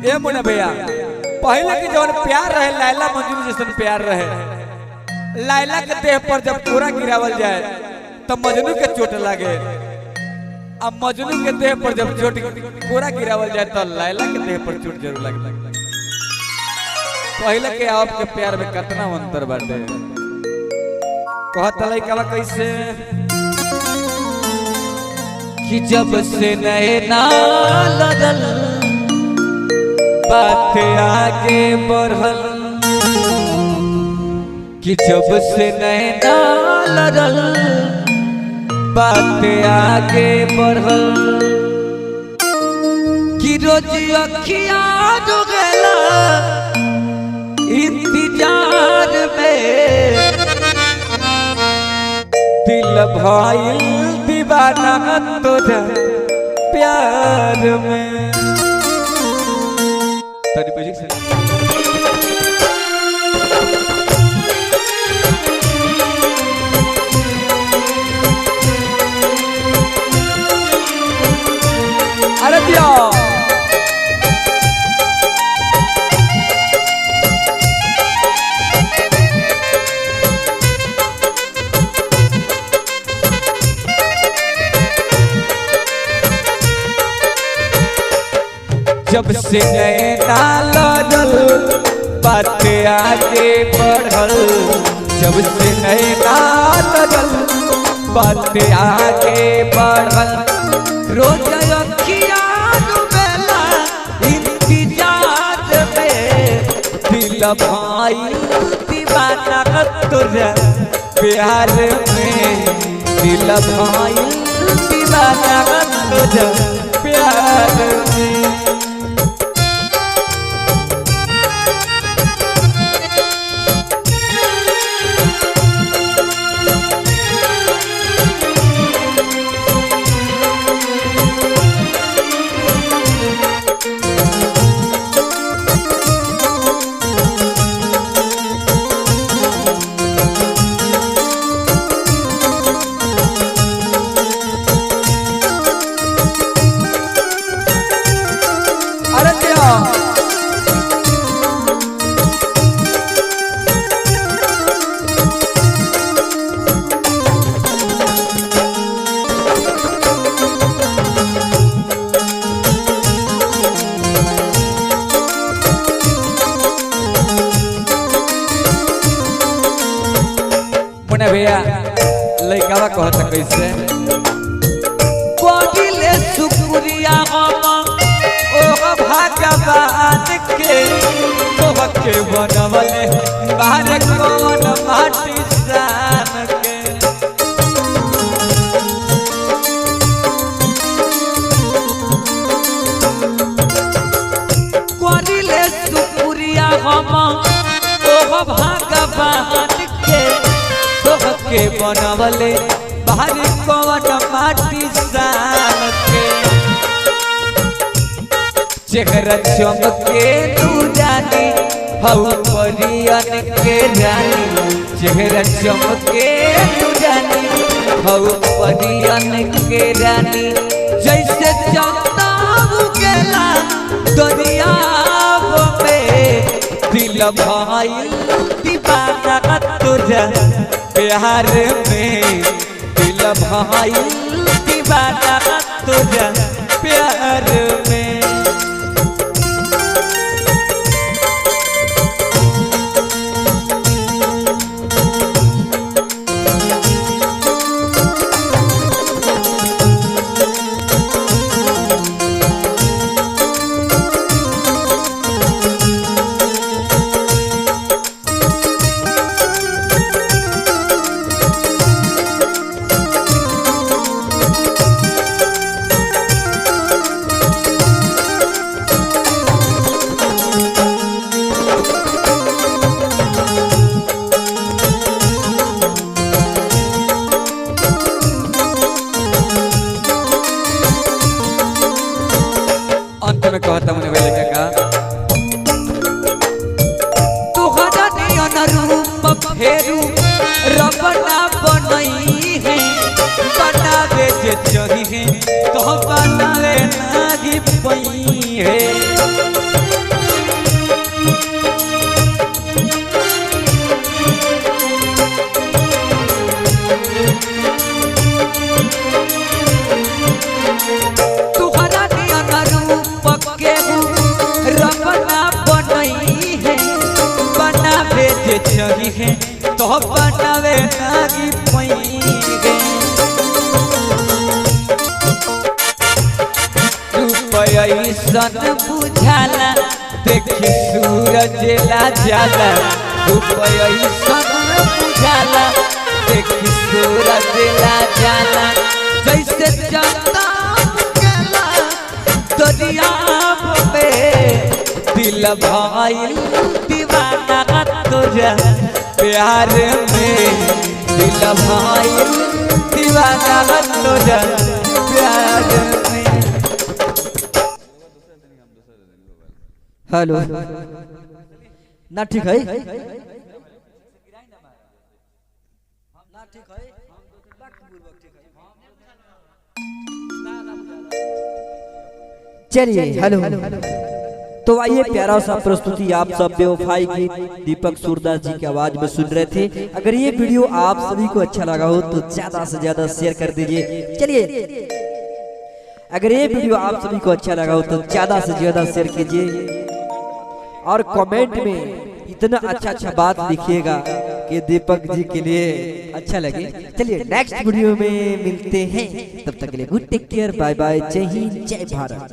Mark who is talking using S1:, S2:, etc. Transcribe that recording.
S1: ए मुन्ना भैया पहले के जवन प्यार रहे लैला मजनू जैसन प्यार रहे। लैला के देह पर जब कोरा गिरावल जाए तब मजनू के चोट लागे। अब मजनू के देह पर जब चोट कोरा गिरावल जाए तो लैला के देह पर चोट जरूर लगे। पहले के आपके प्यार में कितना अंतर बाटे। कहत लइका कैसे कि जब से नैना लगल बात आगे बढ़ल, कि जब से नैना लगल बात आगे बढ़ल, कि रोज अखियाँ डूबेला इंतजार में, दिल भइल दीवाना तोरा प्यार में। तनी म्यूजिक से अरे दिया जब से नैना लगल बात आगे बढ़ल, जब से नैना लगल बात आगे बढ़ल, रोज अखियाँ डूबेला इंतजार में, दिल भाई दीवाना तोरा प्यार में, दिल भाई दीवाना तोरा प्यार में। मुन्ना भैया लइकावा कहता कैसे कोडिले शुक्रिया हम ओ भगवान के तोहके बनवले बाहर कौन माटी सान के, कोडिले शुक्रिया हम ओ भगवान के तोहके बनवले बाहर कौन माटी सान के, चेहरा चमके तू जानी हऊ परियन के रानी, चेहरा चमके तू जानी हऊ परियन के रानी, जैसे चंदन उगेला दरिया में, दिल भाई दीवाना तोरा प्यार में, दिल भाई दीवाना तोरा प्यार में। में कहता मुझे वेले का तोहरा नियन रूप फेरू रबना बनई है, बनावे जे चही है तो बनावे नाही पई है। है तो बनावे लागी पईगे रूपया सन बुझाला देखी सूरज ला जाला रूपया सन बुझाला देखी सूरज ला जाला जैसे जाता दरिया में दिल भाई दीवाना तुझे प्यार में दिल भाई दीवाना तुझे प्यार में।
S2: हेलो ना ठीक है चलिए हेलो। तो आइए प्यारा सा प्रस्तुति आप सब बेवफाई की दीपक सूरदास जी की आवाज में सुन रहे थे। अगर ये वीडियो आप सभी को अच्छा लगा हो तो ज्यादा से ज्यादा शेयर कर दीजिए। चलिए अगर ये वीडियो आप सभी को अच्छा लगा हो तो ज्यादा से ज्यादा शेयर कीजिए और कमेंट में इतना अच्छा बात लिखिएगा कि दीपक जी के लिए अच्छा लगे। चलिए नेक्स्ट वीडियो में मिलते हैं, तब तक के लिए good take care, bye bye, जय हिंद जय भारत।